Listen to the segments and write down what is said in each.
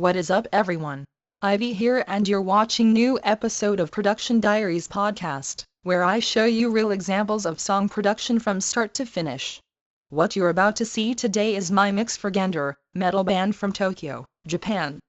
What is up everyone? Ivy here and you're watching new episode of Production Diaries podcast, where I show you real examples of song production from start to finish. What you're about to see today is my mix for GANDR, metal band from Tokyo, Japan.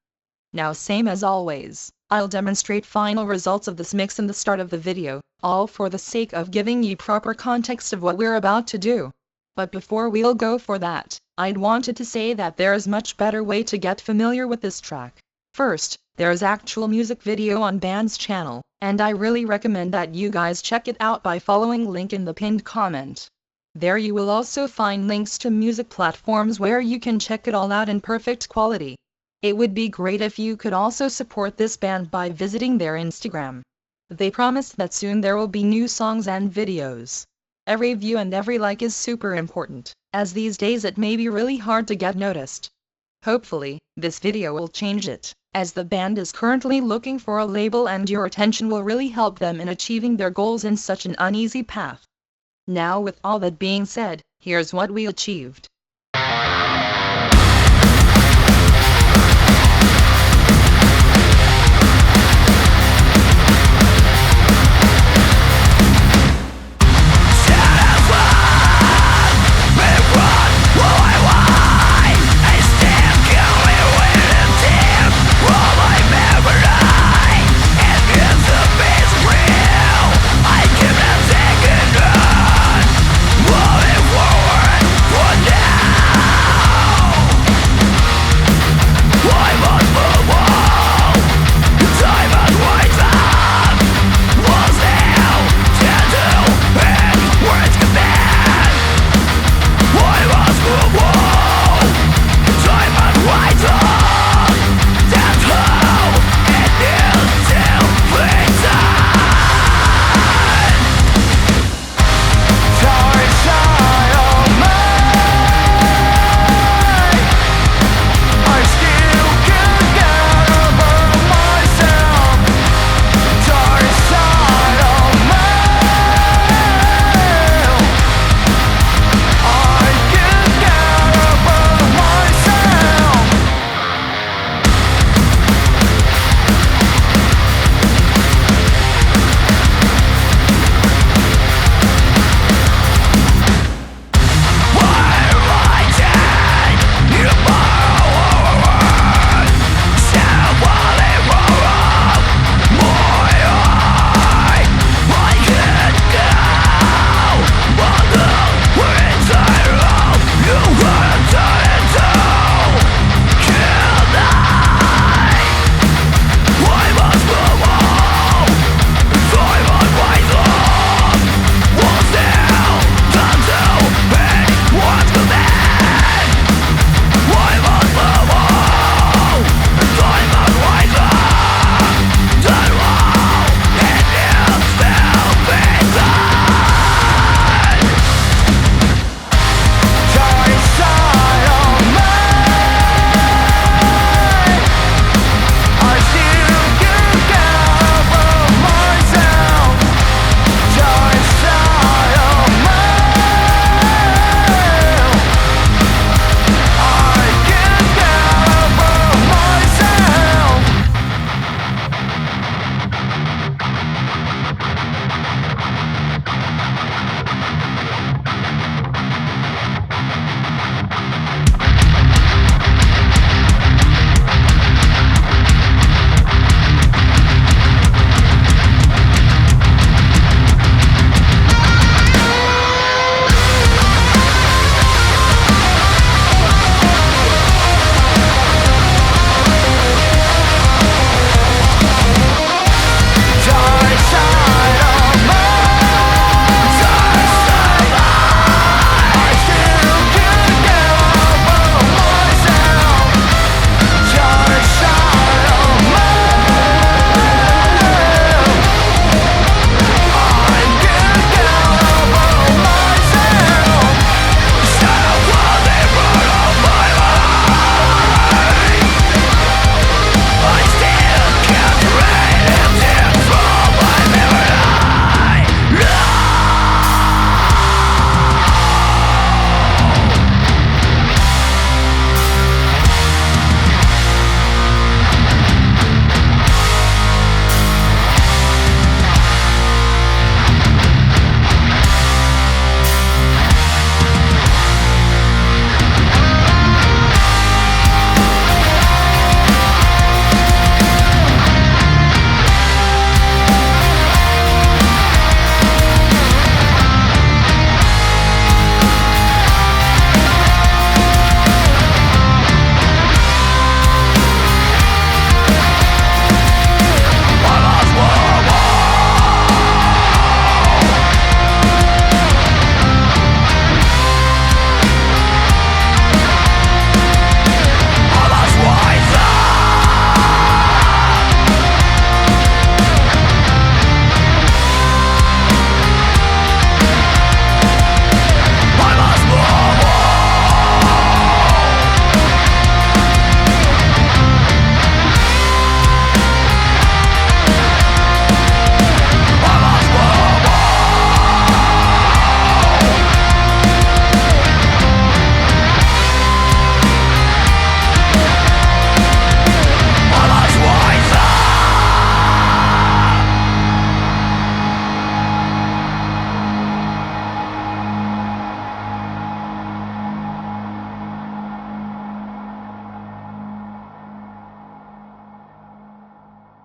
Now same as always, I'll demonstrate final results of this mix in the start of the video, all for the sake of giving you proper context of what we're about to do. But before we'll go for that, I'd wanted to say that there is much better way to get familiar with this track. First, there's actual music video on band's channel, and I really recommend that you guys check it out by following link in the pinned comment. There you will also find links to music platforms where you can check it all out in perfect quality. It would be great if you could also support this band by visiting their Instagram. They promise that soon there will be new songs and videos. Every view and every like is super important, as these days it may be really hard to get noticed. Hopefully, this video will change it, as the band is currently looking for a label and your attention will really help them in achieving their goals in such an uneasy path. Now with all that being said, here's what we achieved. Moving forward, for now.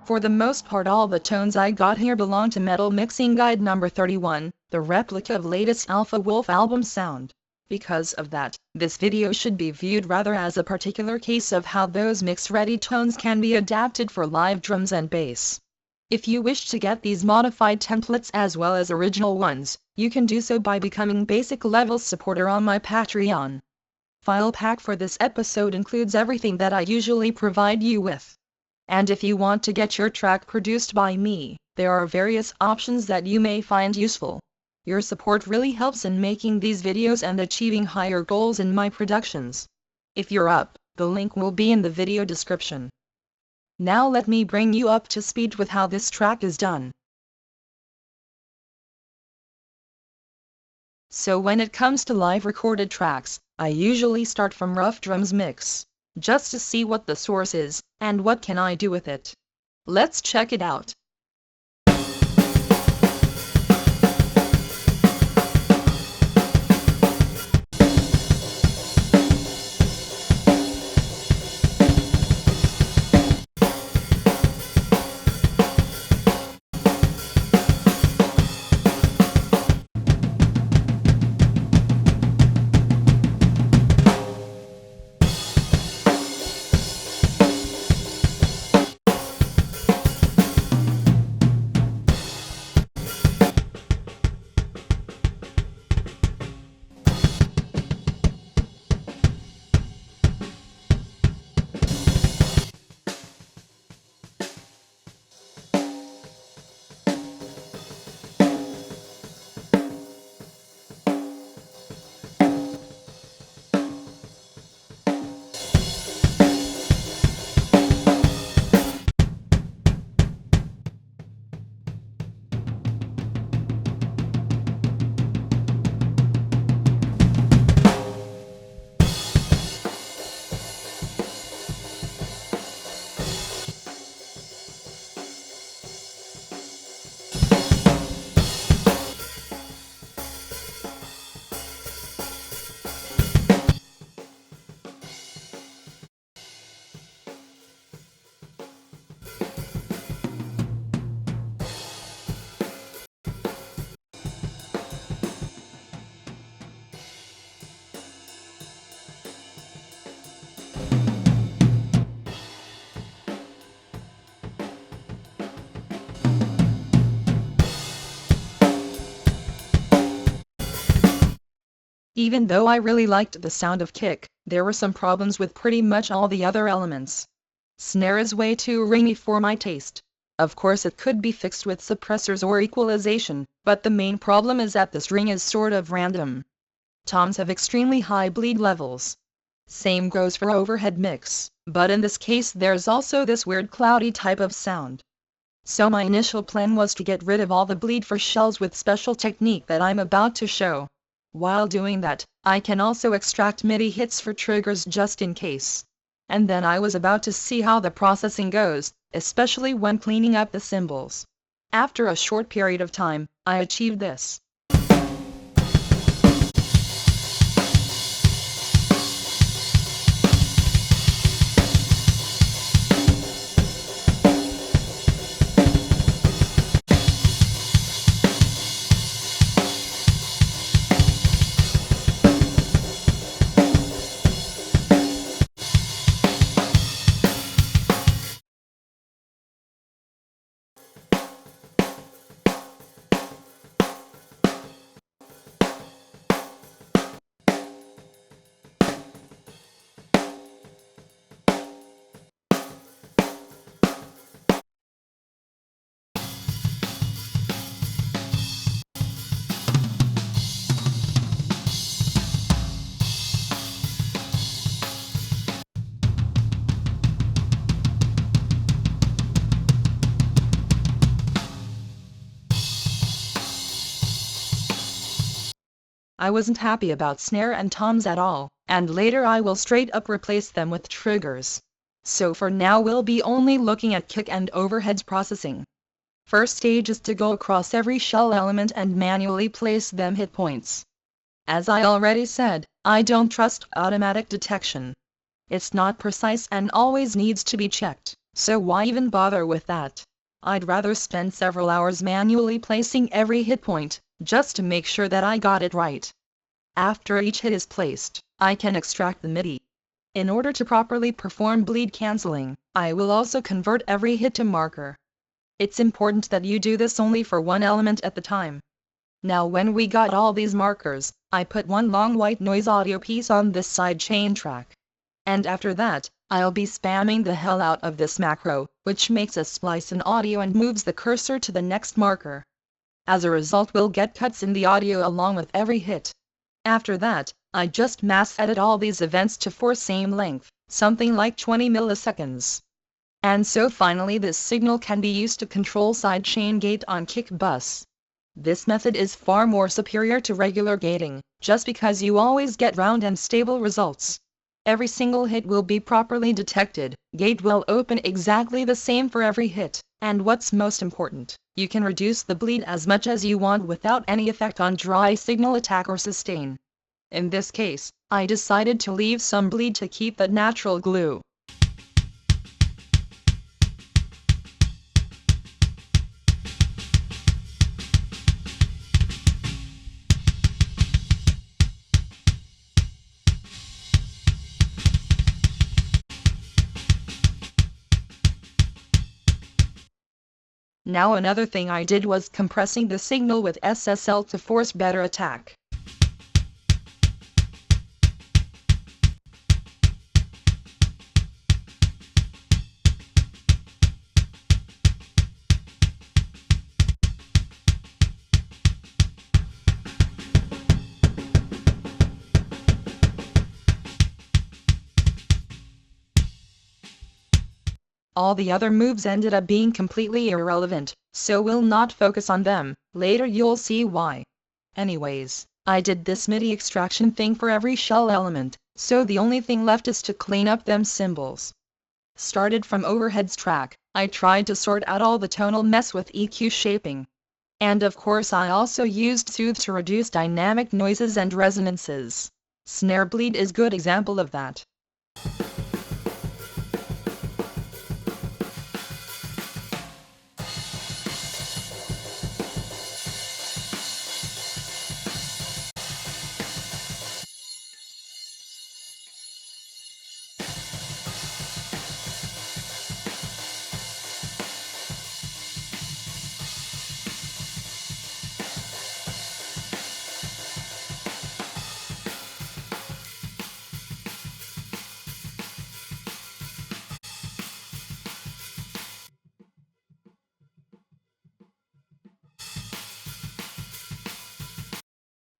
For the most part all the tones I got here belong to Metal Mixing Guide number 31, the replica of latest Alpha Wolf album sound. Because of that, this video should be viewed rather as a particular case of how those mix-ready tones can be adapted for live drums and bass. If you wish to get these modified templates as well as original ones, you can do so by becoming basic level supporter on my Patreon. File pack for this episode includes everything that I usually provide you with. And if you want to get your track produced by me, there are various options that you may find useful. Your support really helps in making these videos and achieving higher goals in my productions. If you're up, the link will be in the video description. Now let me bring you up to speed with how this track is done. So when it comes to live recorded tracks, I usually start from rough drums mix, just to see what the source is, and what can I do with it. Let's check it out. Even though I really liked the sound of kick, there were some problems with pretty much all the other elements. Snare is way too ringy for my taste. Of course it could be fixed with suppressors or equalization, but the main problem is that this ring is sort of random. Toms have extremely high bleed levels. Same goes for overhead mix, but in this case there's also this weird cloudy type of sound. So my initial plan was to get rid of all the bleed for shells with special technique that I'm about to show. While doing that, I can also extract MIDI hits for triggers just in case. And then I was about to see how the processing goes, especially when cleaning up the cymbals. After a short period of time, I achieved this. I wasn't happy about snare and toms at all, and later I will straight up replace them with triggers. So for now we'll be only looking at kick and overheads processing. First stage is to go across every shell element and manually place them hit points. As I already said, I don't trust automatic detection. It's not precise and always needs to be checked, so why even bother with that? I'd rather spend several hours manually placing every hit point, just to make sure that I got it right. After each hit is placed, I can extract the MIDI. In order to properly perform bleed cancelling, I will also convert every hit to marker. It's important that you do this only for one element at the time. Now when we got all these markers, I put one long white noise audio piece on this sidechain track. And after that, I'll be spamming the hell out of this macro, which makes a splice in audio and moves the cursor to the next marker. As a result, we'll get cuts in the audio along with every hit. After that, I just mass edit all these events to for same length, something like 20 milliseconds. And so finally this signal can be used to control sidechain gate on kick bus. This method is far more superior to regular gating, just because you always get round and stable results. Every single hit will be properly detected, gate will open exactly the same for every hit, and what's most important, you can reduce the bleed as much as you want without any effect on dry signal attack or sustain. In this case, I decided to leave some bleed to keep that natural glue. Now another thing I did was compressing the signal with SSL to force better attack. All the other moves ended up being completely irrelevant, so we'll not focus on them, later you'll see why. Anyways, I did this MIDI extraction thing for every shell element, so the only thing left is to clean up them symbols. Started from overheads track, I tried to sort out all the tonal mess with EQ shaping. And of course I also used soothe to reduce dynamic noises and resonances. Snare bleed is good example of that.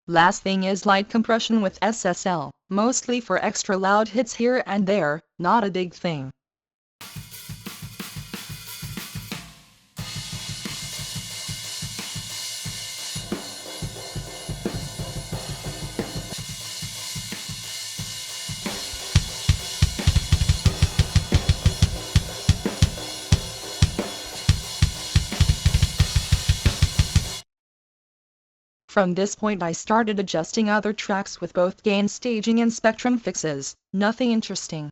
Last thing is light compression with SSL, mostly for extra loud hits here and there, not a big thing. From this point I started adjusting other tracks with both gain staging and spectrum fixes, nothing interesting.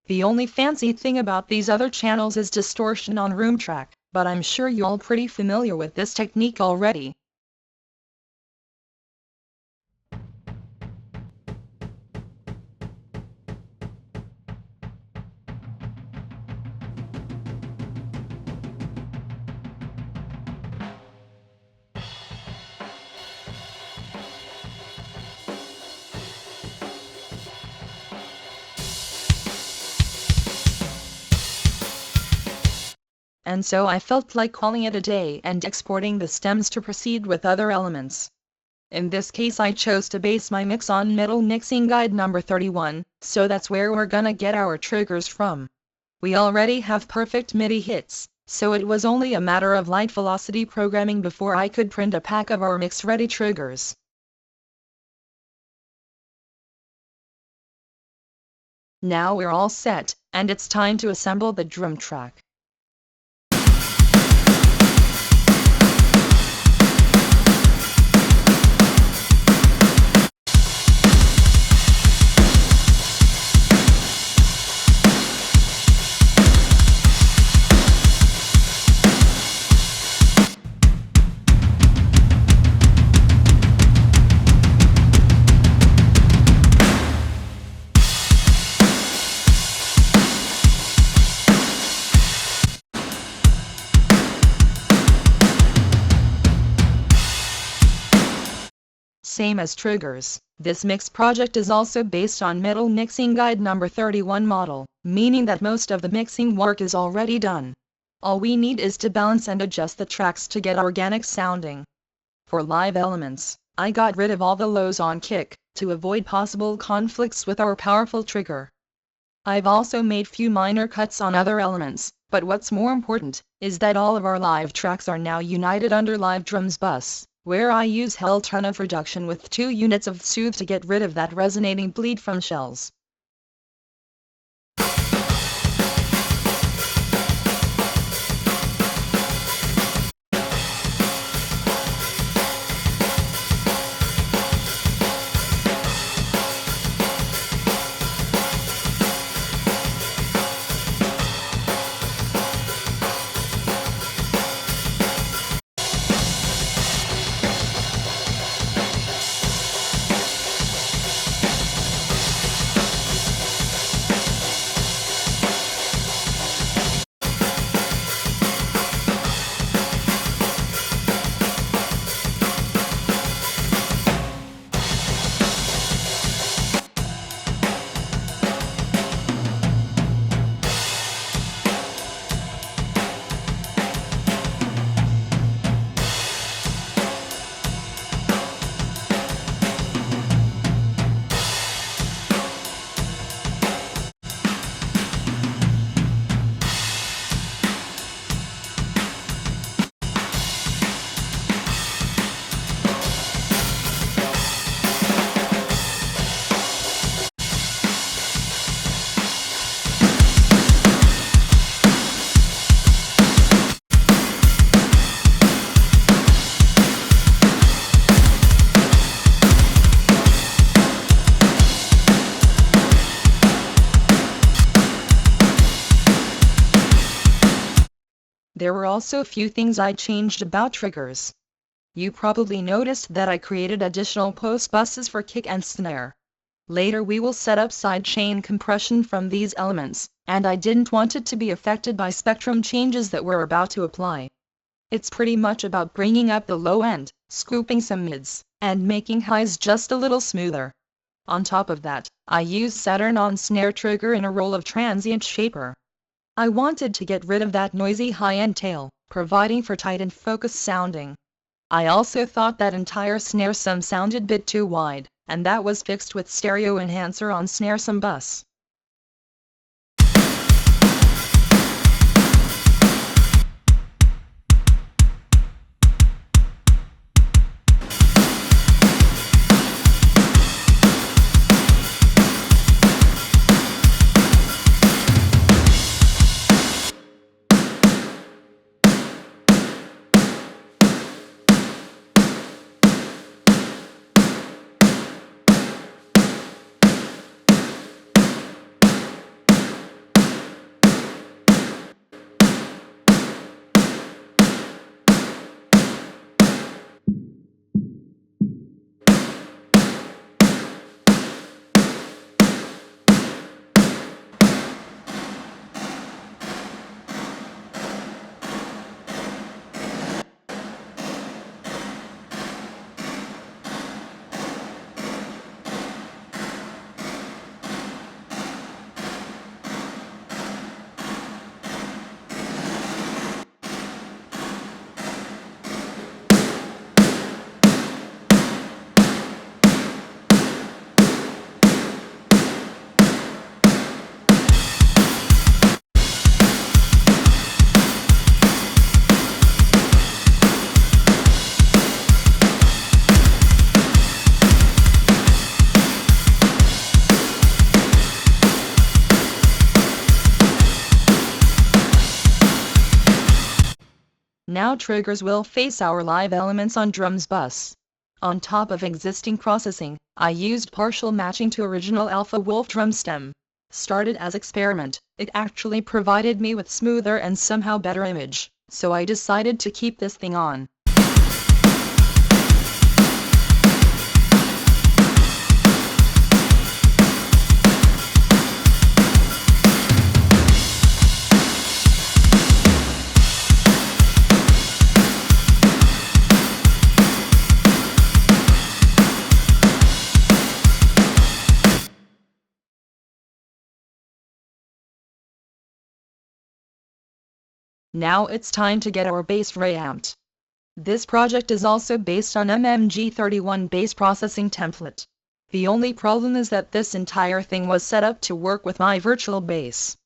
The only fancy thing about these other channels is distortion on room track, but I'm sure you're all pretty familiar with this technique already. And so I felt like calling it a day and exporting the stems to proceed with other elements. In this case I chose to base my mix on Metal Mixing Guide number 31, so that's where we're gonna get our triggers from. We already have perfect MIDI hits, so it was only a matter of light velocity programming before I could print a pack of our mix-ready triggers. Now we're all set, and it's time to assemble the drum track. Same as triggers, this mix project is also based on Metal Mixing Guide number 31 model, meaning that most of the mixing work is already done. All we need is to balance and adjust the tracks to get organic sounding. For live elements, I got rid of all the lows on kick, to avoid possible conflicts with our powerful trigger. I've also made few minor cuts on other elements, but what's more important, is that all of our live tracks are now united under live drums bus, where I use hell ton of reduction with 2 units of soothe to get rid of that resonating bleed from shells. There were also a few things I changed about triggers. You probably noticed that I created additional post buses for kick and snare. Later we will set up sidechain compression from these elements, and I didn't want it to be affected by spectrum changes that we're about to apply. It's pretty much about bringing up the low end, scooping some mids, and making highs just a little smoother. On top of that, I used Saturn on snare trigger in a roll of transient shaper. I wanted to get rid of that noisy high-end tail, providing for tight and focused sounding. I also thought that entire snare sum sounded bit too wide, and that was fixed with stereo enhancer on snare sum bus. Now triggers will face our live elements on drums bus. On top of existing processing, I used partial matching to original Alpha Wolf drum stem. Started as experiment, it actually provided me with smoother and somehow better image, so I decided to keep this thing on. Now it's time to get our bass reamped. This project is also based on MMG31 bass processing template. The only problem is that this entire thing was set up to work with my virtual bass.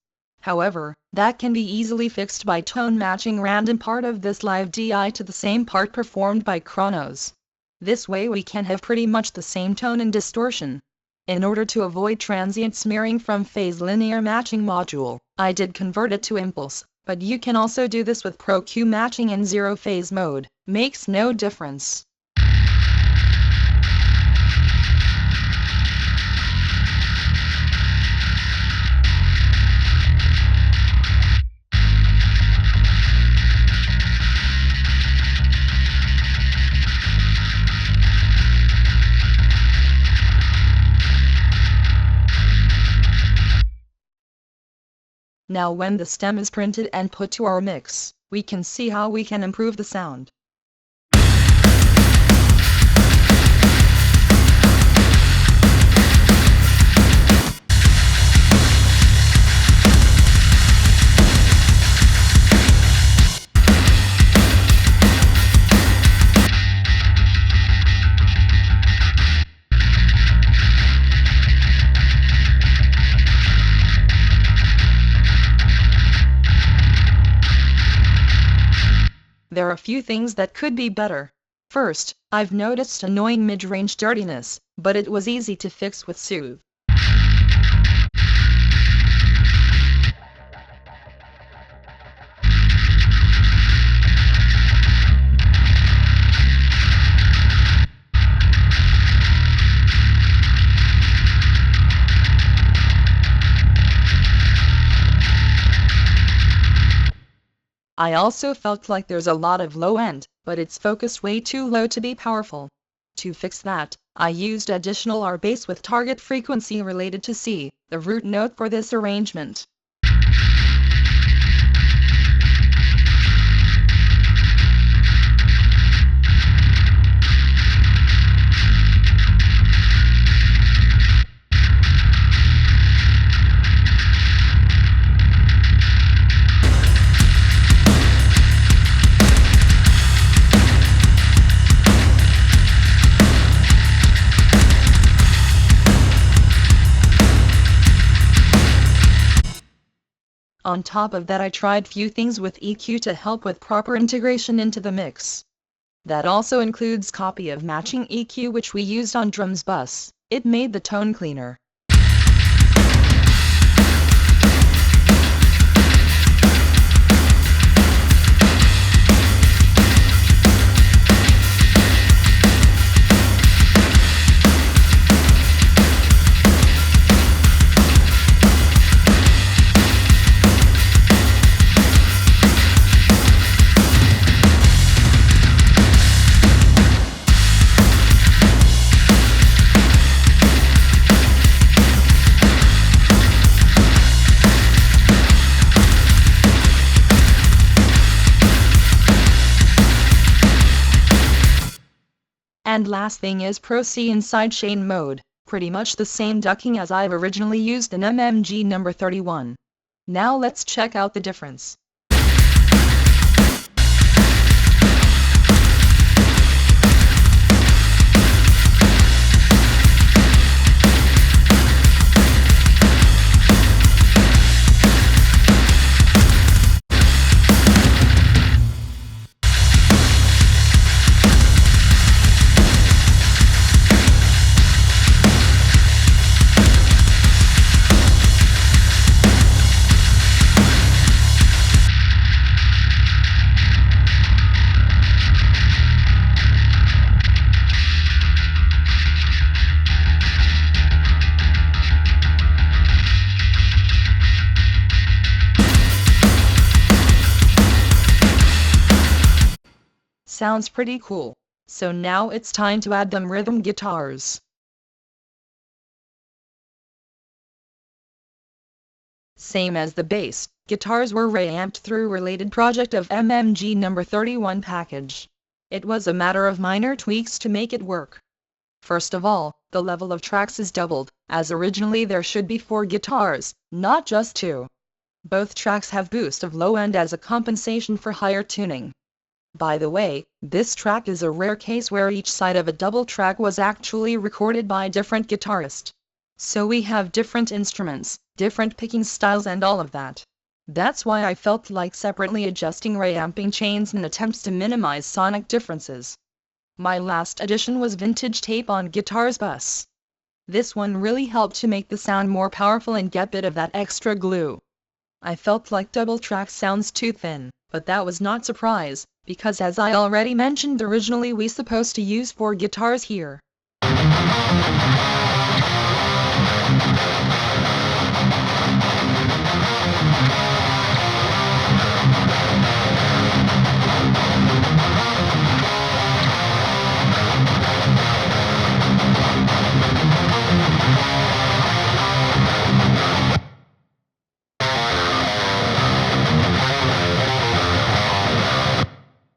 However, that can be easily fixed by tone matching random part of this live DI to the same part performed by Chronos. This way we can have pretty much the same tone and distortion. In order to avoid transient smearing from phase linear matching module, I did convert it to impulse. But you can also do this with Pro Q matching in zero phase mode, makes no difference. Now when the stem is printed and put to our mix, we can see how we can improve the sound. There are a few things that could be better. First, I've noticed annoying mid-range dirtiness, but it was easy to fix with Soothe. I also felt like there's a lot of low end, but it's focused way too low to be powerful. To fix that, I used additional R bass with target frequency related to C, the root note for this arrangement. On top of that, I tried few things with EQ to help with proper integration into the mix. That also includes copy of matching EQ which we used on drums bus. It made the tone cleaner. And last thing is Pro C in sidechain mode, pretty much the same ducking as I've originally used in MMG number 31. Now let's check out the difference. sounds pretty cool. So now it's time to add them rhythm guitars. Same as the bass, guitars were reamped through related project of MMG number 31 package. It was a matter of minor tweaks to make it work. First of all, the level of tracks is doubled, as originally there should be 4 guitars, not just 2. Both tracks have boost of low end as a compensation for higher tuning. By the way, this track is a rare case where each side of a double track was actually recorded by a different guitarist. So we have different instruments, different picking styles and all of that. That's why I felt like separately adjusting reamping chains in attempts to minimize sonic differences. My last addition was vintage tape on guitar's bus. This one really helped to make the sound more powerful and get rid of that extra glue. I felt like double track sounds too thin, but that was not surprise, because as I already mentioned originally we supposed to use 4 guitars here.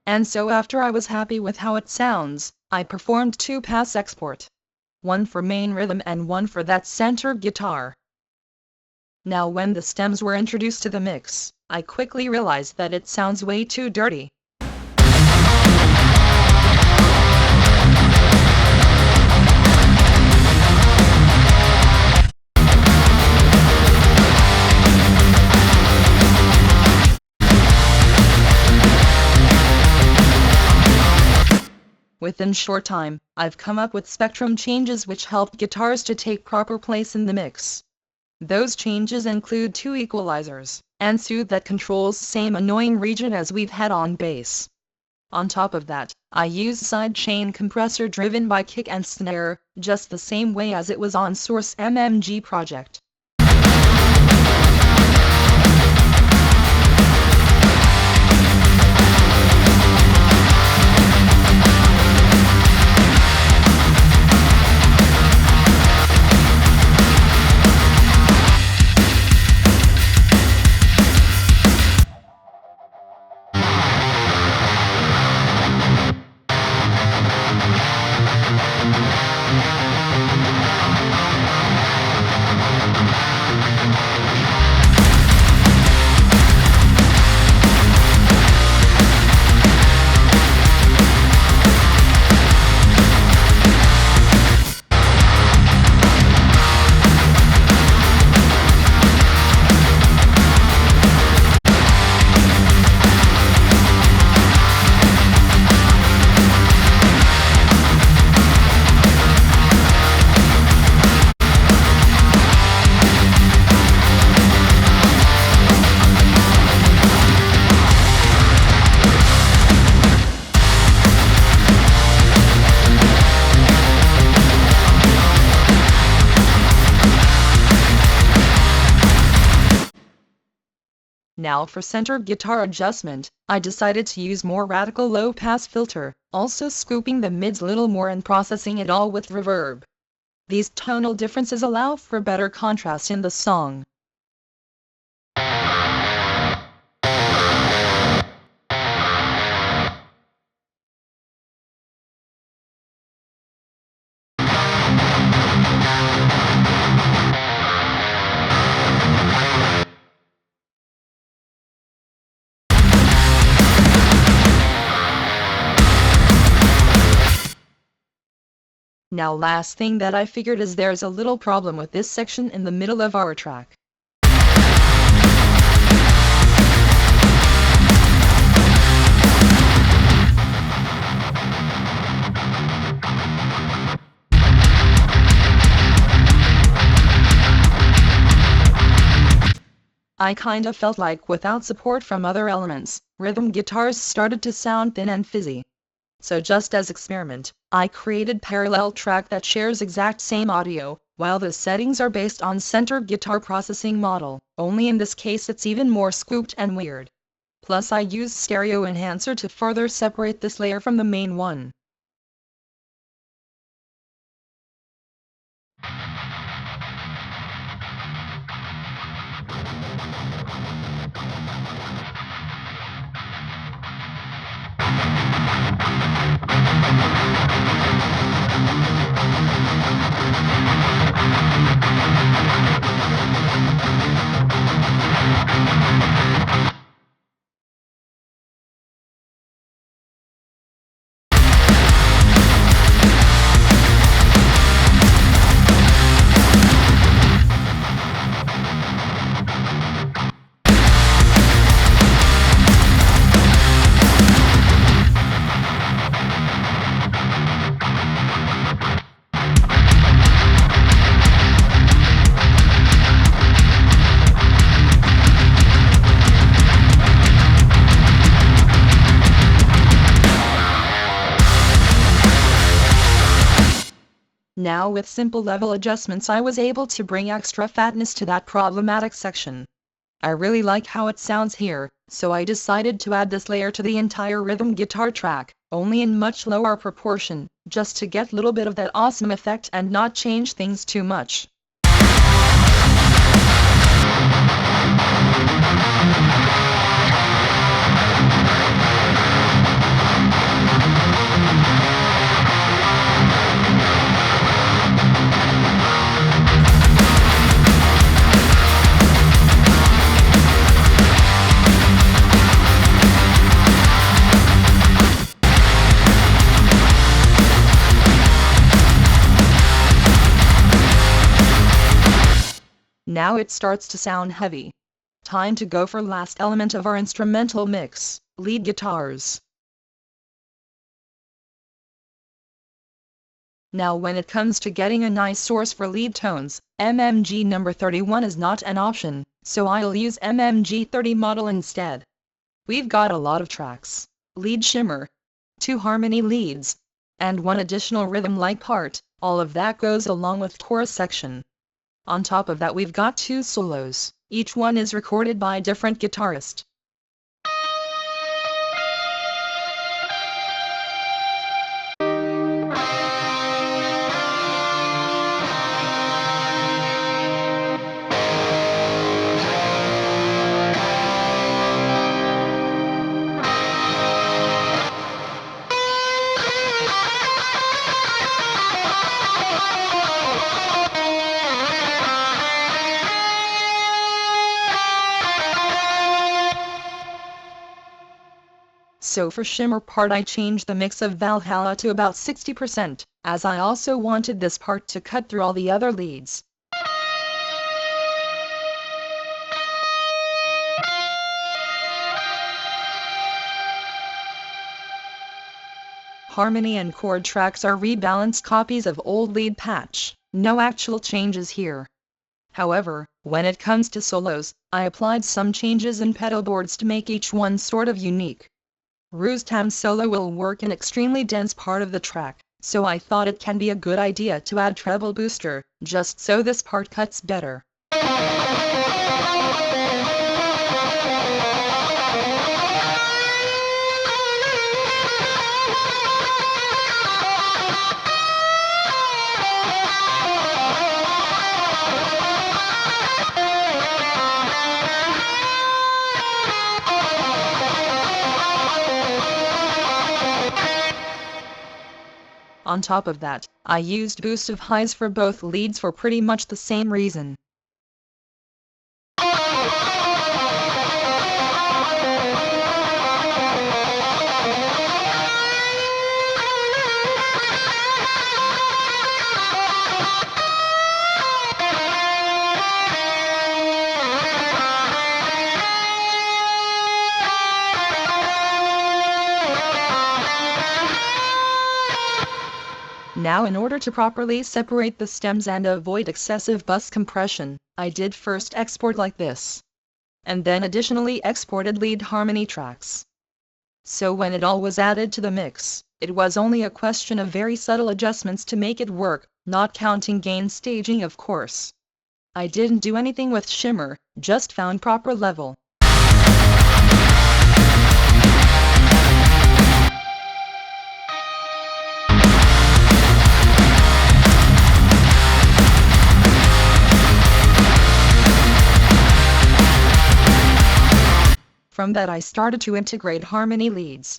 And so after I was happy with how it sounds, I performed 2 pass export. One for main rhythm and one for that center guitar. Now when the stems were introduced to the mix, I quickly realized that it sounds way too dirty. Within short time, I've come up with spectrum changes which helped guitars to take proper place in the mix. Those changes include 2 equalizers, and soothe that controls same annoying region as we've had on bass. On top of that, I use sidechain compressor driven by kick and snare, just the same way as it was on Source MMG project. Now for center guitar adjustment, I decided to use more radical low-pass filter, also scooping the mids little more and processing it all with reverb. These tonal differences allow for better contrast in the song. Now last thing that I figured is there's a little problem with this section in the middle of our track. I kinda felt like without support from other elements, rhythm guitars started to sound thin and fizzy. So just as experiment, I created parallel track that shares exact same audio, while the settings are based on center guitar processing model, only in this case it's even more scooped and weird. Plus I use stereo enhancer to further separate this layer from the main one. Now with simple level adjustments I was able to bring extra fatness to that problematic section. I really like how it sounds here, so I decided to add this layer to the entire rhythm guitar track, only in much lower proportion, just to get a little bit of that awesome effect and not change things too much. Now it starts to sound heavy. Time to go for last element of our instrumental mix, lead guitars. Now when it comes to getting a nice source for lead tones, MMG number 31 is not an option, so I'll use MMG 30 model instead. We've got a lot of tracks, lead shimmer, 2 harmony leads, and 1 additional rhythm-like part, all of that goes along with chorus section. On top of that we've got 2 solos, each one is recorded by a different guitarist. So for shimmer part I changed the mix of Valhalla to about 60%, as I also wanted this part to cut through all the other leads. Harmony and chord tracks are rebalanced copies of old lead patch, no actual changes here. However, when it comes to solos, I applied some changes in pedal boards to make each one sort of unique. Rustam's solo will work in extremely dense part of the track, so I thought it can be a good idea to add treble booster, just so this part cuts better. On top of that, I used boost of highs for both leads for pretty much the same reason. Now in order to properly separate the stems and avoid excessive bus compression, I did first export like this. And then additionally exported lead harmony tracks. So when it all was added to the mix, it was only a question of very subtle adjustments to make it work, not counting gain staging of course. I didn't do anything with shimmer, just found proper level. From that I started to integrate harmony leads.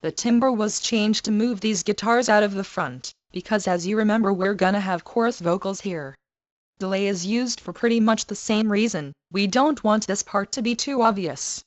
The timbre was changed to move these guitars out of the front, because as you remember we're gonna have chorus vocals here. Delay is used for pretty much the same reason, we don't want this part to be too obvious.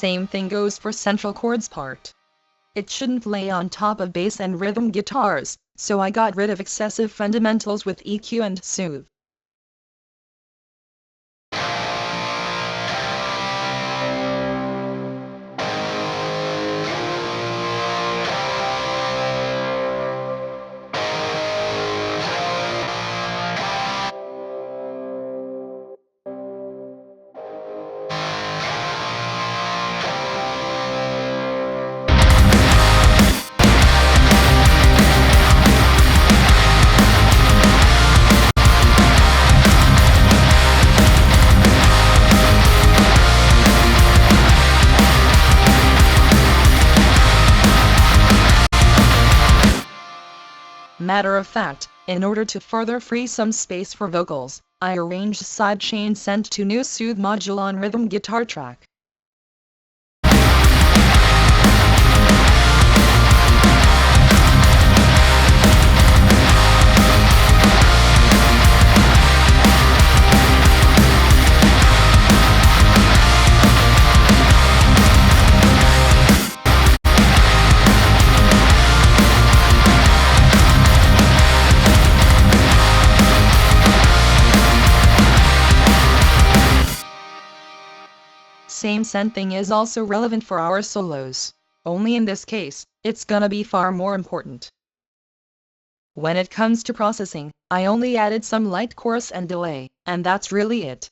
Same thing goes for central chords part. It shouldn't lay on top of bass and rhythm guitars, so I got rid of excessive fundamentals with EQ and Soothe. Matter of fact, in order to further free some space for vocals, I arranged sidechain sent to new Soothe module on rhythm guitar track. Same thing is also relevant for our solos. Only in this case, it's gonna be far more important. When it comes to processing, I only added some light chorus and delay, and that's really it.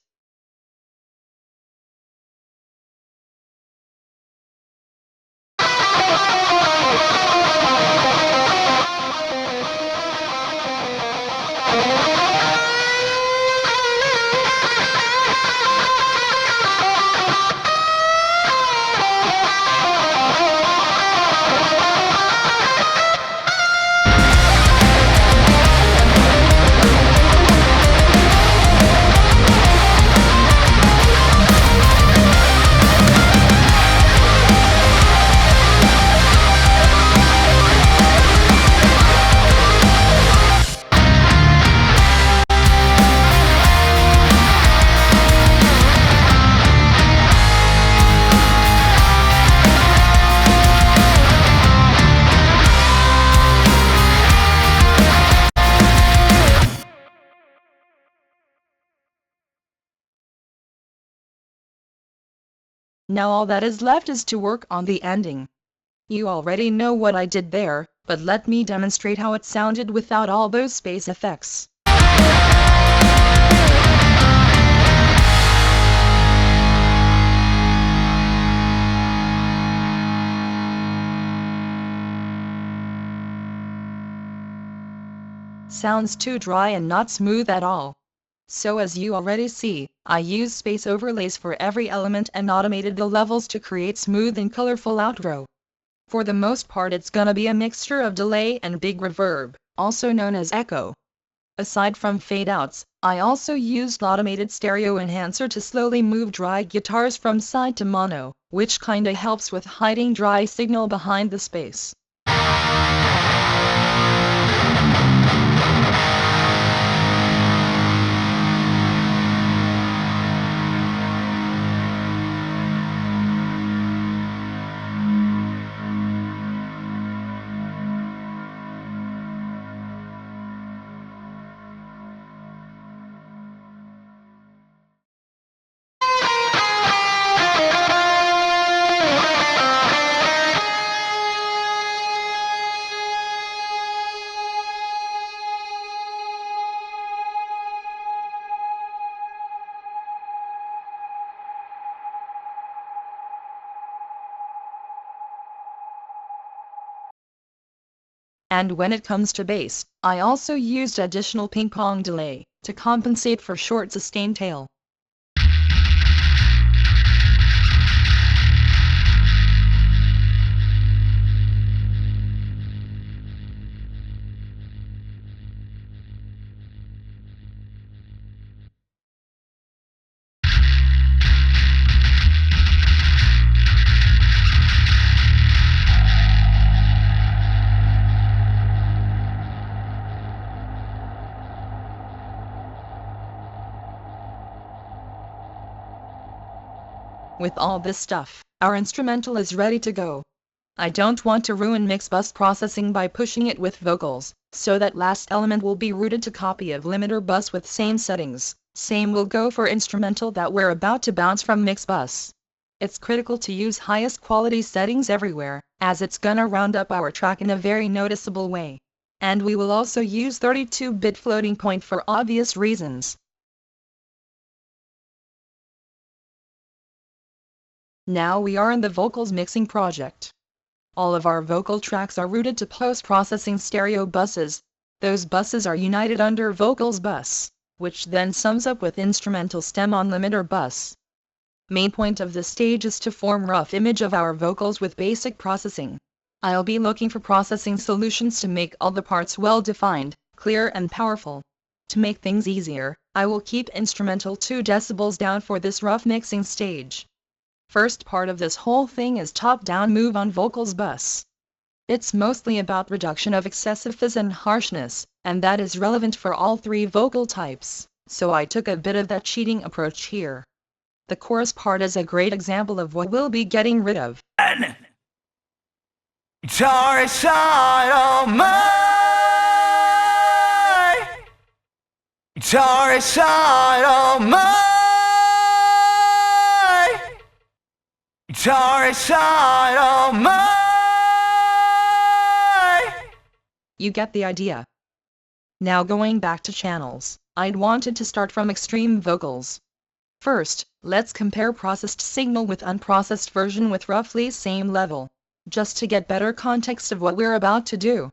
Now all that is left is to work on the ending. You already know what I did there, but let me demonstrate how it sounded without all those space effects. Sounds too dry and not smooth at all. So as you already see, I use space overlays for every element and automated the levels to create smooth and colorful outro. For the most part it's gonna be a mixture of delay and big reverb, also known as echo. Aside from fade-outs, I also used automated stereo enhancer to slowly move dry guitars from side to mono, which kinda helps with hiding dry signal behind the space. And when it comes to bass, I also used additional ping-pong delay to compensate for short sustained tail. With all this stuff, our instrumental is ready to go. I don't want to ruin mix bus processing by pushing it with vocals, so that last element will be routed to copy of limiter bus with same settings. Same will go for instrumental that we're about to bounce from mix bus. It's critical to use highest quality settings everywhere, as it's gonna round up our track in a very noticeable way. And we will also use 32-bit floating point for obvious reasons. Now we are in the vocals mixing project. All of our vocal tracks are routed to post-processing stereo buses. Those buses are united under vocals bus, which then sums up with instrumental stem on limiter bus. Main point of this stage is to form rough image of our vocals with basic processing. I'll be looking for processing solutions to make all the parts well defined, clear and powerful. To make things easier, I will keep instrumental 2 decibels down for this rough mixing stage. First part of this whole thing is top-down move on vocals bus. It's mostly about reduction of excessive fizz and harshness, and that is relevant for all 3 vocal types, so I took a bit of that cheating approach here. The chorus part is a great example of what we'll be getting rid of. Guitar side of mine. Guitar side of mine. Guitar side of mine. You get the idea. Now going back to channels, I'd wanted to start from extreme vocals. First, let's compare processed signal with unprocessed version with roughly same level, just to get better context of what we're about to do.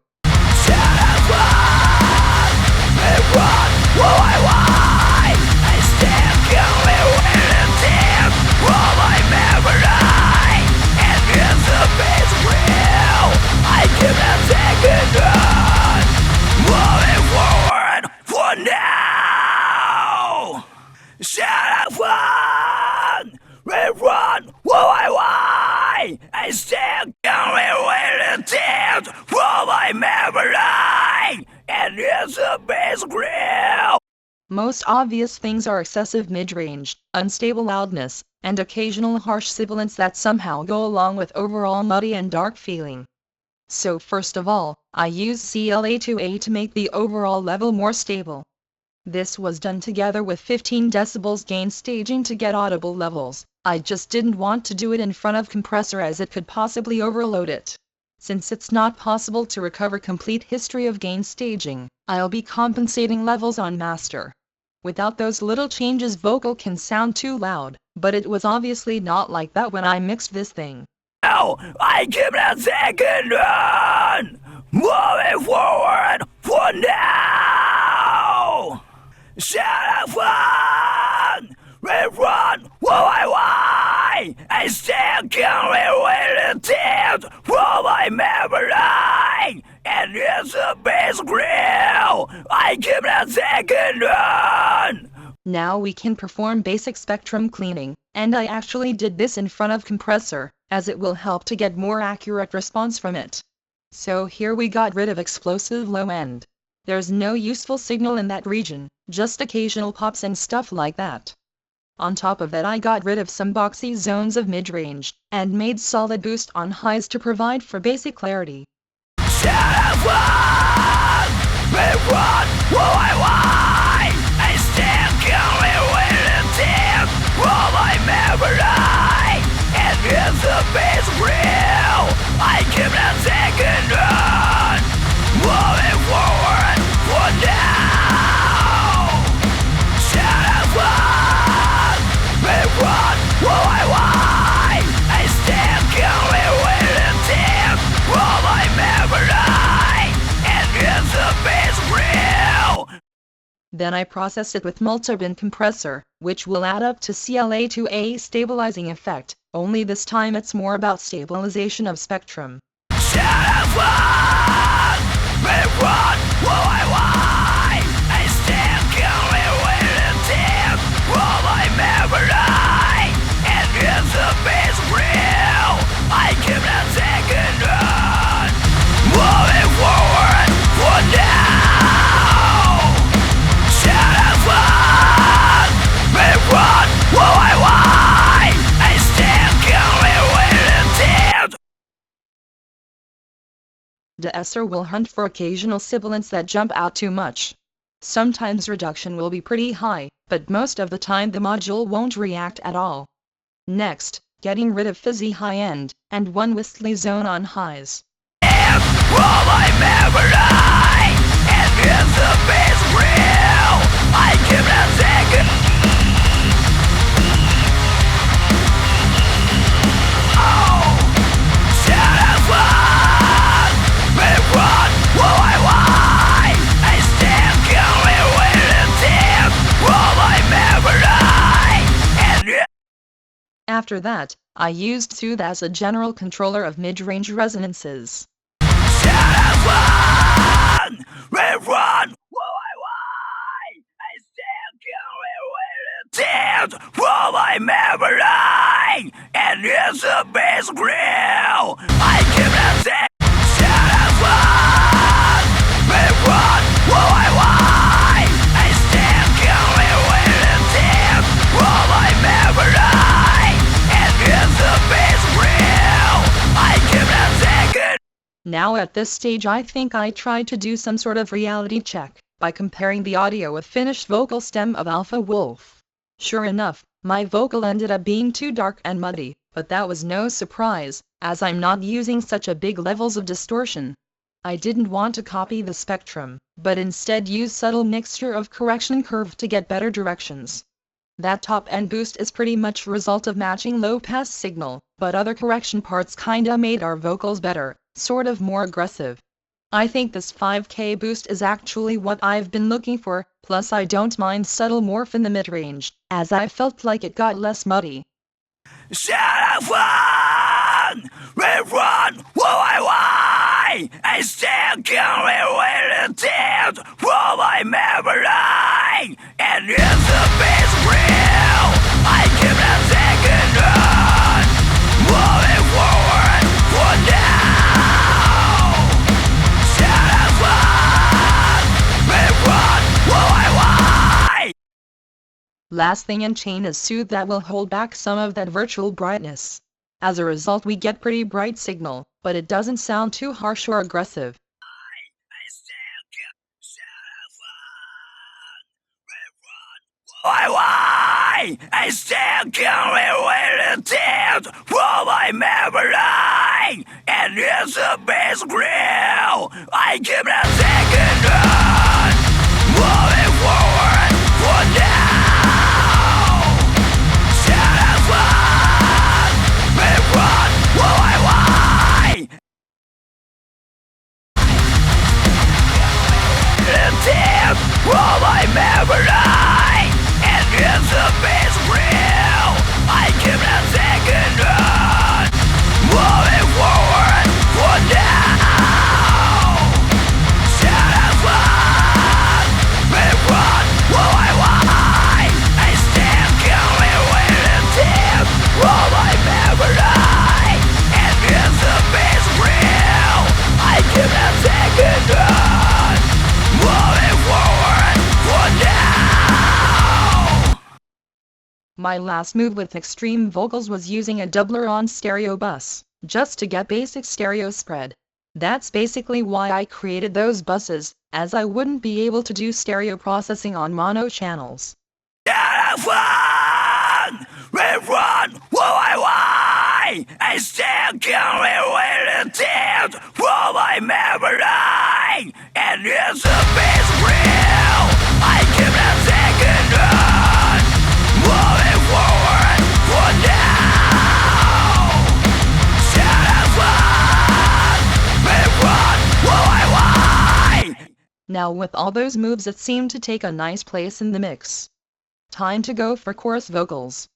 I still can't wait to from my memory, and it's a bass grill. Most obvious things are excessive mid-range, unstable loudness, and occasional harsh sibilants that somehow go along with overall muddy and dark feeling. So first of all, I used CLA2A to make the overall level more stable. This was done together with 15 decibels gain staging to get audible levels. I just didn't want to do it in front of compressor as it could possibly overload it. Since it's not possible to recover complete history of gain staging, I'll be compensating levels on master. Without those little changes vocal can sound too loud, but it was obviously not like that when I mixed this thing. Now, I give it a second run! Moving forward for now! Shut up, one! Rerun, why? I still can't wait to tears from my memory! And it's a bass grill! I give it a second run! Now we can perform basic spectrum cleaning, and I actually did this in front of compressor, as it will help to get more accurate response from it. So here we got rid of explosive low end. There's no useful signal in that region, just occasional pops and stuff like that. On top of that I got rid of some boxy zones of mid-range, and made solid boost on highs to provide for basic clarity. Shut up, one! Rerun, why? I still can't wait to tears from my memory! And it's a bass grill! I give it a second run! Moving forward for now! Shut up, one! Rerun, why? I still can't wait to tears from my memory! Then I process it with multi-bin compressor, which will add up to CLA to a stabilizing effect, only this time it's more about stabilization of spectrum. The SR will hunt for occasional sibilants that jump out too much. Sometimes reduction will be pretty high, but most of the time the module won't react at all. Next, getting rid of fuzzy high end, and one whistly zone on highs. After that, I used Sooth as a general controller of mid-range resonances. From my memory, and it's a bass grill. I keep that thing. I stand going with a tip from my memory, and it's a bass grill. I keep that second. Now at this stage I think I tried to do some sort of reality check by comparing the audio with finished vocal stem of Alpha Wolf. Sure enough, my vocal ended up being too dark and muddy, but that was no surprise, as I'm not using such a big levels of distortion. I didn't want to copy the spectrum, but instead use subtle mixture of correction curve to get better directions. That top end boost is pretty much a result of matching low pass signal, but other correction parts kinda made our vocals better, sort of more aggressive. I think this 5K boost is actually what I've been looking for, plus I don't mind subtle morph in the mid-range, as I felt like it got less muddy. I still going with a tip from my memory, and it's a bass grill. I keep that second on, moving forward for now. Last thing in chain is Sooth that will hold back some of that virtual brightness. As a result we get pretty bright signal, but it doesn't sound too harsh or aggressive. I still going with a tip from my memory, and it's a bass grill. I keep that second on, moving forward for now. From my memory, and it's a bass grill. I keep that second on, moving forward for now. I stand going with a tip from my memory, and it's a bass grill. I keep that second on, moving forward for now. My last move with extreme vocals was using a doubler on stereo bus, just to get basic stereo spread. That's basically why I created those buses, as I wouldn't be able to do stereo processing on mono channels. I still going with a tip from my memory, and it's a bass grill. I keep that second on, moving forward for now. Now with all those moves it seemed to take a nice place in the mix. Time to go for chorus vocals.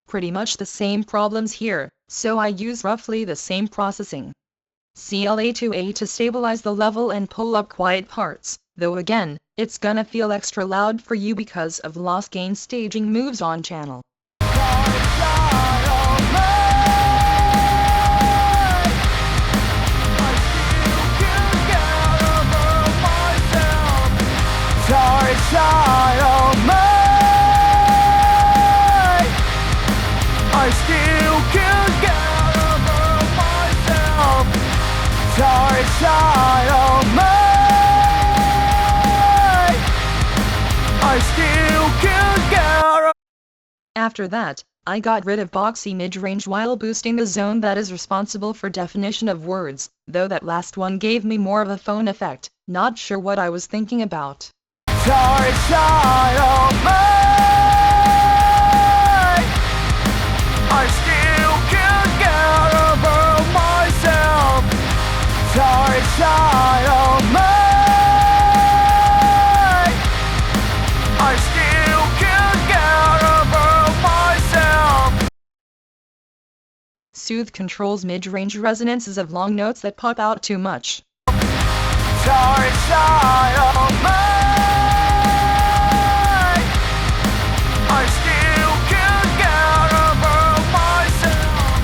Pretty much the same problems here, so I use roughly the same processing. CLA2A to stabilize the level and pull up quiet parts, though again, it's gonna feel extra loud for you because of loss gain staging moves on channel. I still can't get over myself. Dark side of me. I still can't get over. After that, I got rid of boxy mid-range while boosting the zone that is responsible for definition of words, though that last one gave me more of a phone effect, not sure what I was thinking about. Dark side of me. I still can't get over myself. Dark side of me. I still can't get over myself. Soothe controls mid-range resonances of long notes that pop out too much. Dark side of me. I still can't get over myself.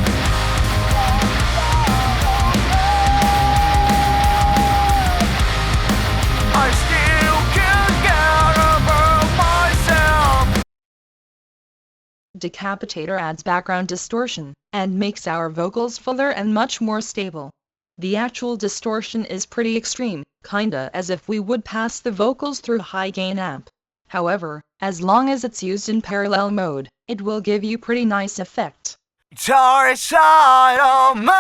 I still can't get over myself. Decapitator adds background distortion, and makes our vocals fuller and much more stable. The actual distortion is pretty extreme, kinda as if we would pass the vocals through high gain amp. However, as long as it's used in parallel mode, it will give you pretty nice effect. Dark side of me.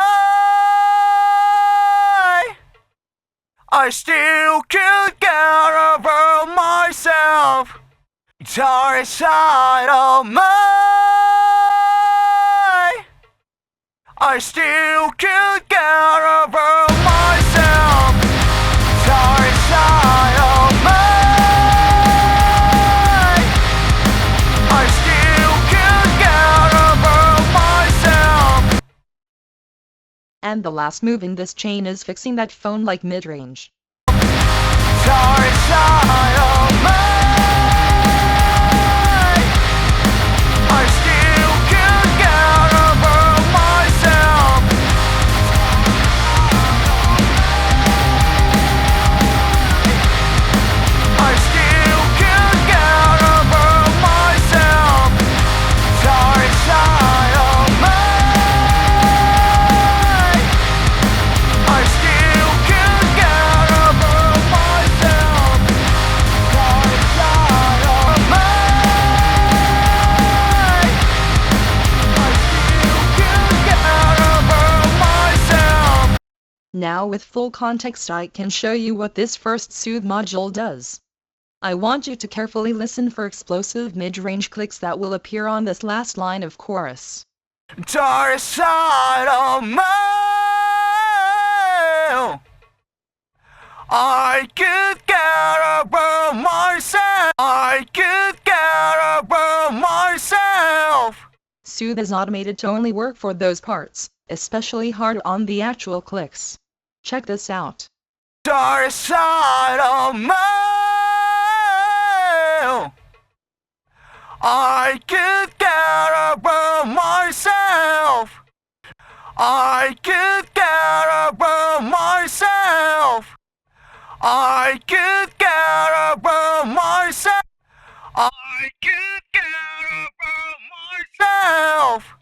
I still can't get over myself. Dark side of me. I still can't get over myself. Dark side of me. I still can't get over myself. And the last move in this chain is fixing that phone like mid-range. Dark side of me. I still can't get over myself. I still can't get over myself. Dark side of me. I still can't get over myself. Dark side of me. I still can't get over myself. Now with full context I can show you what this first soothe module does. I want you to carefully listen for explosive mid-range clicks that will appear on this last line of chorus. Dark side of me. I can't get over myself. I can't get over myself. Soothe is automated to only work for those parts, especially hard on the actual clicks. Check this out. Dark side of me. I can't get over myself. I can't get over myself. I can't get over myself. I can't get over myself.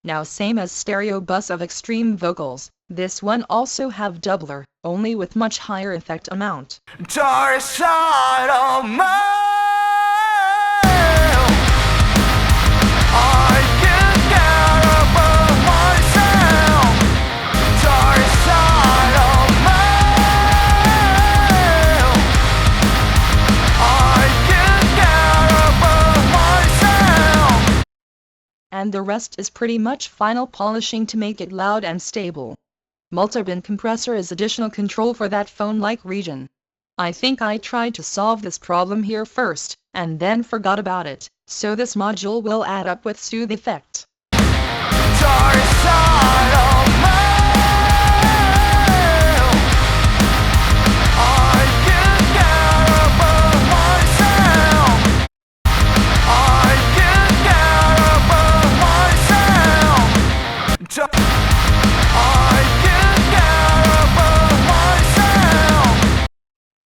Now same as stereo bus of extreme vocals, This one also have doubler, only with much higher effect amount. Dark side of my I can't get above myself. Dark side of my I can't get above myself. And the rest is pretty much final polishing to make it loud and stable. Multi-bin compressor is additional control for that phone-like region. I think I tried to solve this problem here first, and then forgot about it, so this module will add up with soothe effect. Dark side of I can't get above myself. I can't get above myself. I can't get above myself.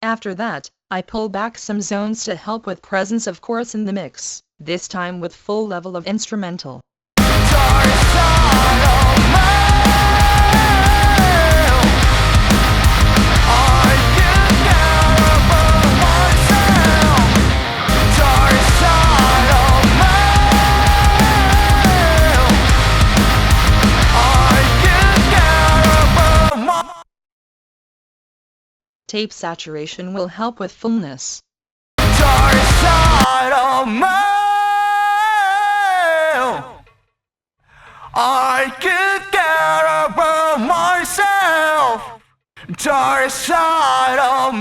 After that, I pull back some zones to help with presence of chorus in the mix, this time with full level of instrumental. Dark side of I can't get above myself. Dark side of I can't get above my Tape saturation will help with fullness. dark side of I can't get above myself. Dark side of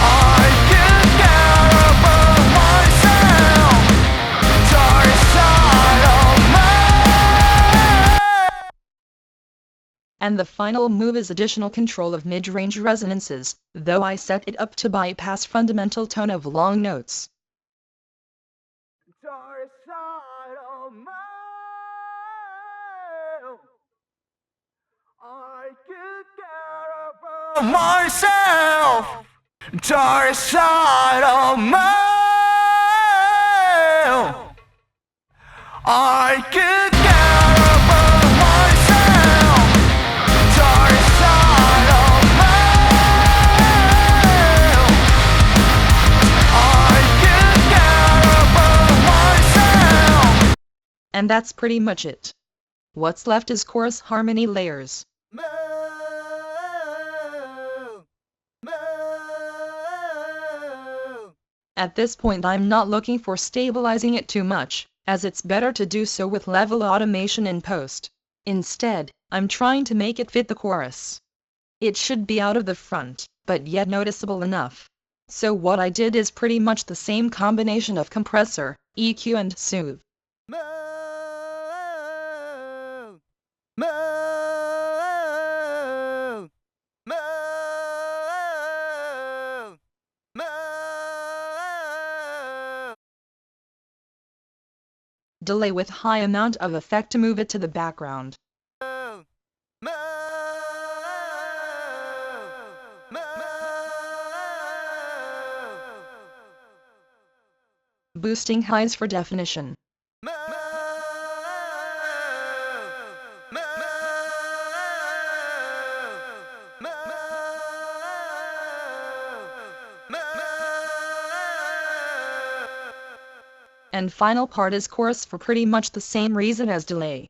I can't get above myself. Dark side of And the final move is additional control of mid-range resonances, though I set it up to bypass fundamental tone of long notes. Dark side of I can't get above myself. Dark side of I can't get above myself. Dark side of I can't get above myself. And that's pretty much it. What's left is chorus harmony layers. At this point I'm not looking for stabilizing it too much, as it's better to do so with level automation in post. Instead, I'm trying to make it fit the chorus. It should be out of the front, but yet noticeable enough. So what I did is pretty much the same combination of compressor, EQ and soothe. Delay with high amount of effect to move it to the background. Boosting highs for definition. And final part is chorus for pretty much the same reason as delay.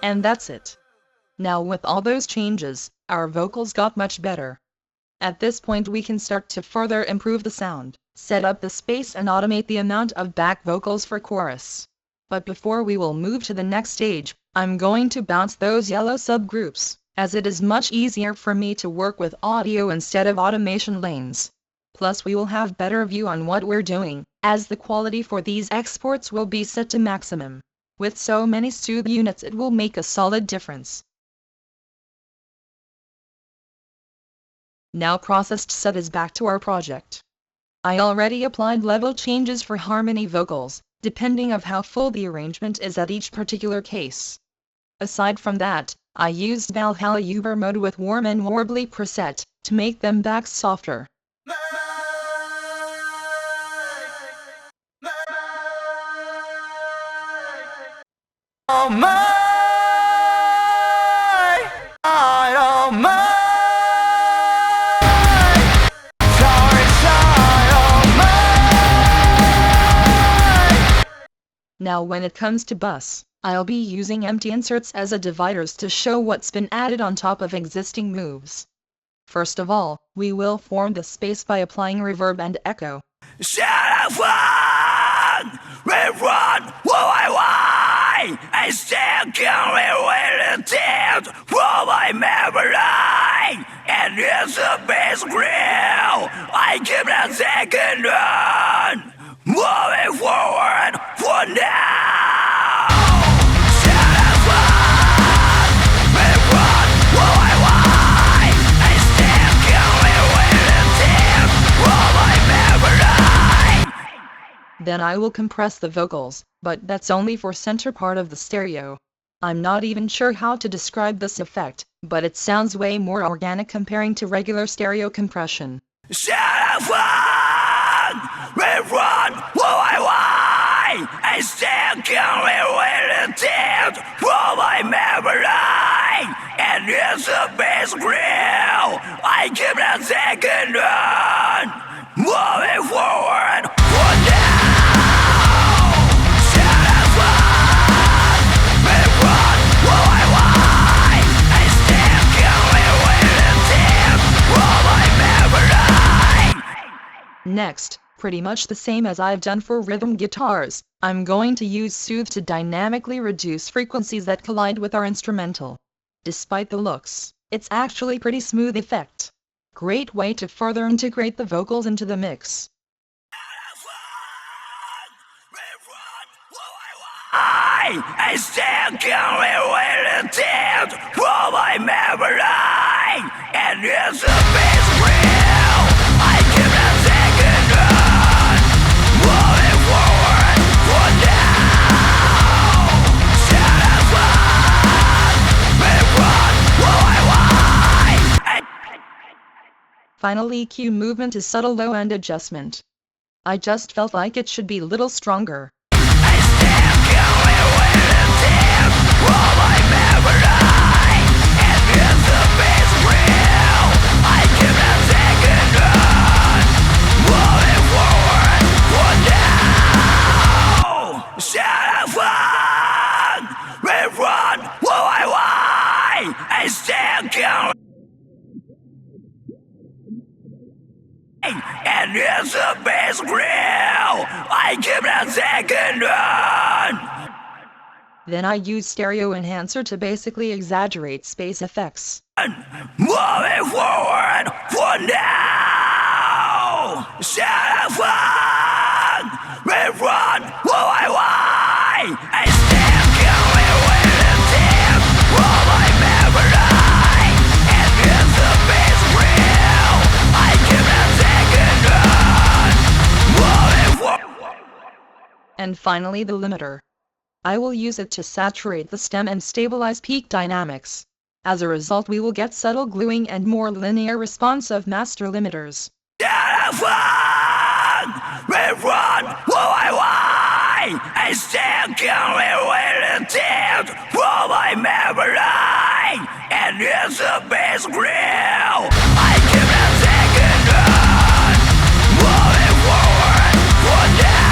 And that's it. Now with all those changes, our vocals got much better. At this point we can start to further improve the sound, set up the space and automate the amount of back vocals for chorus. But before we will move to the next stage, I'm going to bounce those yellow subgroups, as it is much easier for me to work with audio instead of automation lanes. Plus we will have better view on what we're doing, as the quality for these exports will be set to maximum. With so many soothe units it will make a solid difference. Now processed set is back to our project. I already applied level changes for harmony vocals, depending of how full the arrangement is at each particular case. Aside from that, I used Valhalla Uber mode with warm and warbly preset, to make them back softer. Oh my, oh my, Now when it comes to bus, I'll be using empty inserts as a dividers to show what's been added on top of existing moves. First of all, we will form the space by applying reverb and echo. I still can't really tears from my memory, and it's a bass grill. I keep that second on, moving forward for now. I still can't really tears from my memory. Then I will compress the vocals, but that's only for center part of the stereo. I'm not even sure how to describe this effect, but it sounds way more organic comparing to regular stereo compression. I still can't really tears from my memory, and it's a bass grill. I keep that second on, moving forward for now. Next, pretty much the same as I've done for rhythm guitars, I'm going to use Soothe to dynamically reduce frequencies that collide with our instrumental. Despite the looks, it's actually pretty smooth effect. Great way to further integrate the vocals into the mix. I still can't really tears from my memory, and it's a bass grill. I keep that second on, moving forward for now. Finally, EQ movement is subtle low end adjustment. I just felt like it should be a little stronger. I still can't. And it's a bass grill. I keep that second on. Then I use stereo enhancer to basically exaggerate space effects. Moving forward for now. Rerun, I still can't really tears from my memory, and it's a bass grill. I keep that second on. Moving forward. And finally the limiter. I will use it to saturate the stem and stabilize peak dynamics. As a result we will get subtle gluing and more linear response of master limiters. I still can't really tears from my memory, and it's a bass grill. I keep that second on, moving forward for now.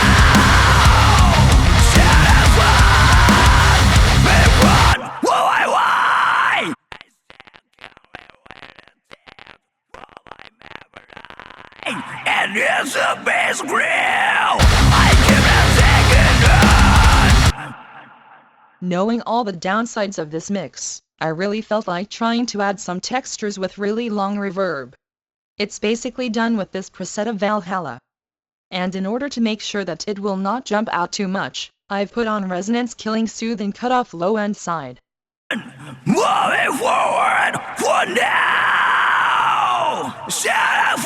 And it's a bass grill. I give that second on. Knowing all the downsides of this mix, I really felt like trying to add some textures with really long reverb. It's basically done with this preset of Valhalla. And in order to make sure that it will not jump out too much, I've put on resonance killing soothe and cut off low end side. Moving forward for now! Shut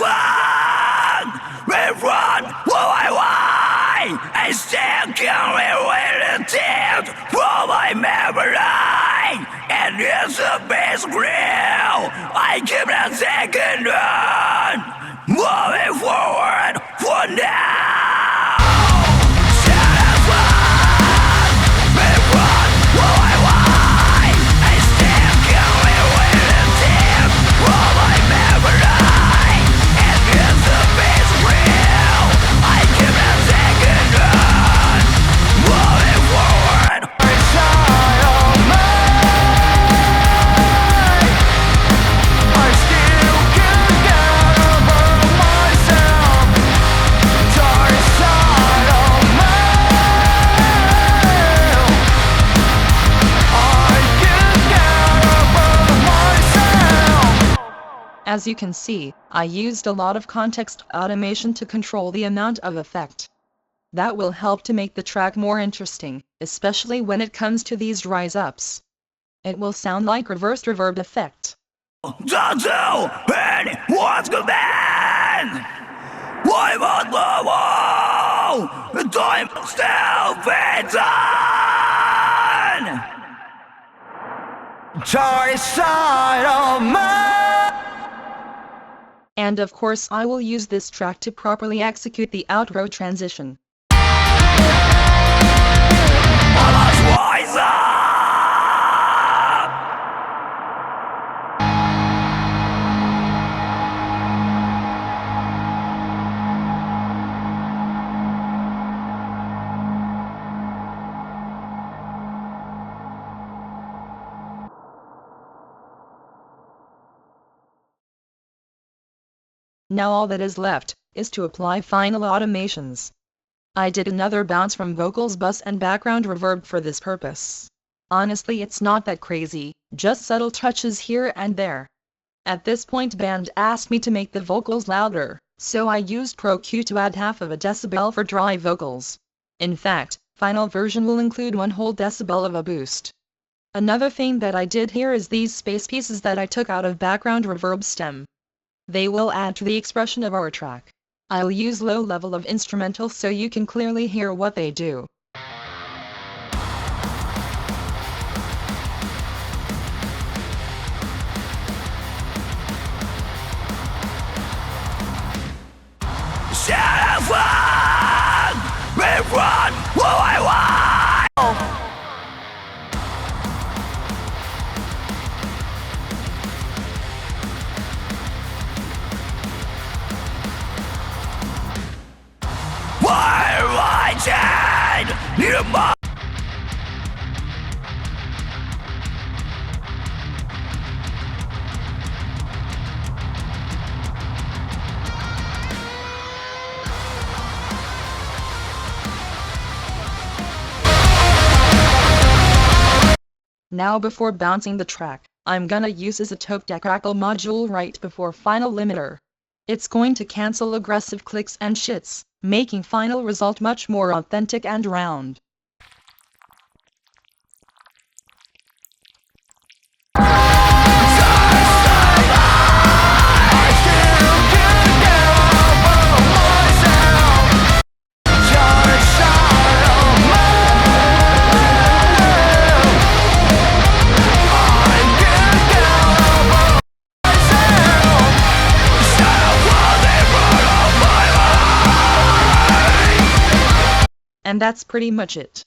up! Rerun! Why? I still can't really tell from my memory! And it's a base grill! I keep that second run! Moving forward for now! Shut up! Rerun! Why? I still can't really tell from my memory! And it's a base grill! I keep that second run! Moving forward! As you can see, I used a lot of context automation to control the amount of effect. That will help to make the track more interesting, especially when it comes to these rise-ups. It will sound like reversed reverb effect. Don't do anyone's command! Why must the wall? The time still be done! Dark side of me! And of course I will use this track to properly execute the outro transition. I must rise up! Now all that is left is to apply final automations. I did another bounce from vocals bus and background reverb for this purpose. Honestly, it's not that crazy, just subtle touches here and there. At this point band asked me to make the vocals louder, so I used Pro Q to add half of a decibel for dry vocals. In fact, final version will include 1 whole decibel of a boost. Another thing that I did here is these space pieces that I took out of background reverb stem. They will add to the expression of our track. I'll use low level of instrumental so you can clearly hear what they do. Shut up! Rerun! Why? Ryzen! You must! Now before bouncing the track, I'm gonna use Isotope Crackle module right before final limiter. It's going to cancel aggressive clicks and shits, making final result much more authentic and round. And that's pretty much it.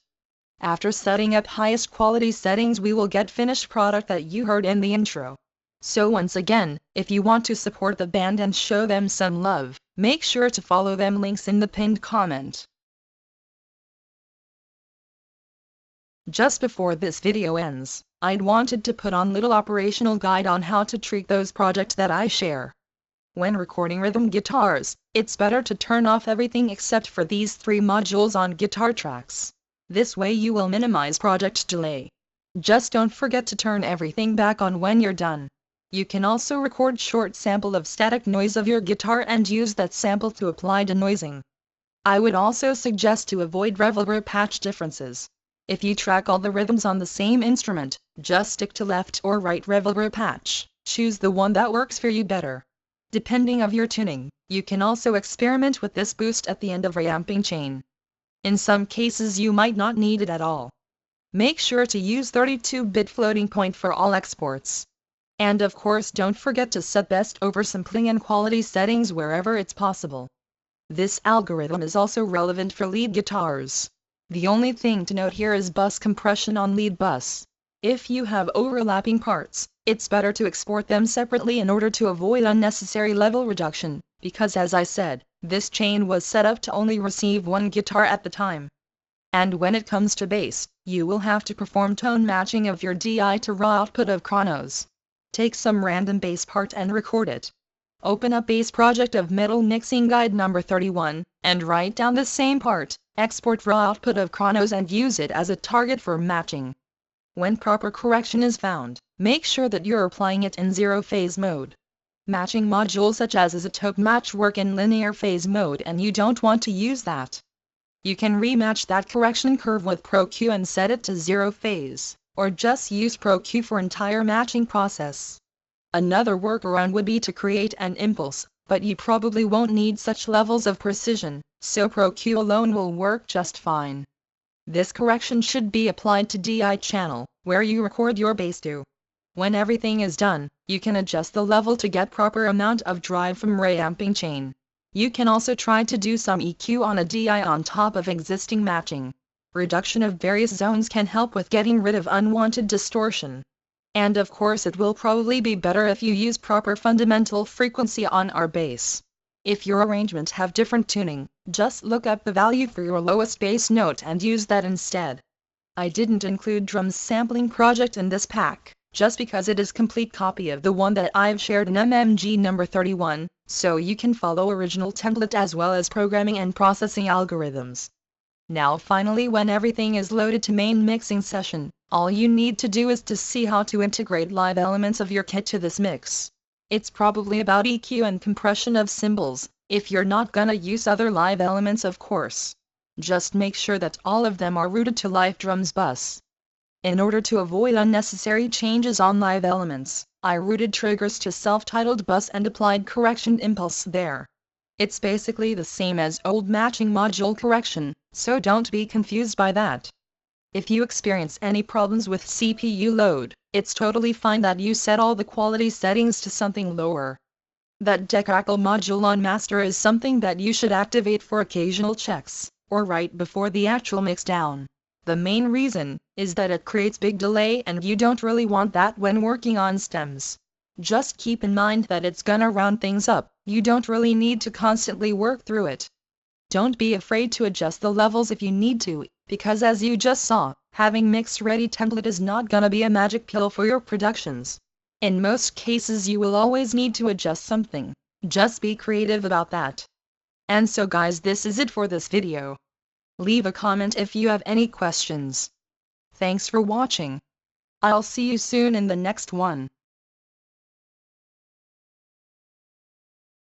After setting up highest quality settings, we will get finished product that you heard in the intro. So once again, if you want to support the band and show them some love, make sure to follow them, links in the pinned comment. Just before this video ends, I'd wanted to put on little operational guide on how to treat those projects that I share. When recording rhythm guitars, it's better to turn off everything except for these 3 modules on guitar tracks. This way you will minimize project delay. Just don't forget to turn everything back on when you're done. You can also record short sample of static noise of your guitar and use that sample to apply denoising. I would also suggest to avoid reverb patch differences. If you track all the rhythms on the same instrument, just stick to left or right reverb patch. Choose the one that works for you better. Depending of your tuning, you can also experiment with this boost at the end of reamping chain. In some cases you might not need it at all. Make sure to use 32-bit floating point for all exports. And of course don't forget to set best oversampling and quality settings wherever it's possible. This algorithm is also relevant for lead guitars. The only thing to note here is bus compression on lead bus. If you have overlapping parts, it's better to export them separately in order to avoid unnecessary level reduction, because as I said, this chain was set up to only receive one guitar at the time. And when it comes to bass, you will have to perform tone matching of your DI to raw output of chronos. Take some random bass part and record it. Open up bass project of Metal Mixing Guide number 31, and write down the same part, export raw output of chronos and use it as a target for matching. When proper correction is found, make sure that you're applying it in zero phase mode. Matching modules such as isotope match work in linear phase mode and you don't want to use that. You can rematch that correction curve with ProQ and set it to zero phase, or just use ProQ for entire matching process. Another workaround would be to create an impulse, but you probably won't need such levels of precision, so ProQ alone will work just fine. This correction should be applied to DI channel, where you record your bass to. When everything is done, you can adjust the level to get proper amount of drive from reamping chain. You can also try to do some EQ on a DI on top of existing matching. Reduction of various zones can help with getting rid of unwanted distortion. And of course it will probably be better if you use proper fundamental frequency on our bass. If your arrangements have different tuning, just look up the value for your lowest bass note and use that instead. I didn't include drums sampling project in this pack, just because it is complete copy of the one that I've shared in MMG number 31, so you can follow original template as well as programming and processing algorithms. Now finally, when everything is loaded to main mixing session, all you need to do is to see how to integrate live elements of your kit to this mix. It's probably about EQ and compression of cymbals, if you're not gonna use other live elements of course. Just make sure that all of them are routed to live drums bus. In order to avoid unnecessary changes on live elements, I routed triggers to self-titled bus and applied correction impulse there. It's basically the same as old matching module correction, so don't be confused by that. If you experience any problems with CPU load, it's totally fine that you set all the quality settings to something lower. That decackle module on master is something that you should activate for occasional checks, or right before the actual mix down. The main reason is that it creates big delay and you don't really want that when working on stems. Just keep in mind that it's gonna round things up, you don't really need to constantly work through it. Don't be afraid to adjust the levels if you need to, because as you just saw, having mixed ready template is not gonna be a magic pill for your productions. In most cases you will always need to adjust something, just be creative about that. And so guys, this is it for this video. Leave a comment if you have any questions. Thanks for watching. I'll see you soon in the next one.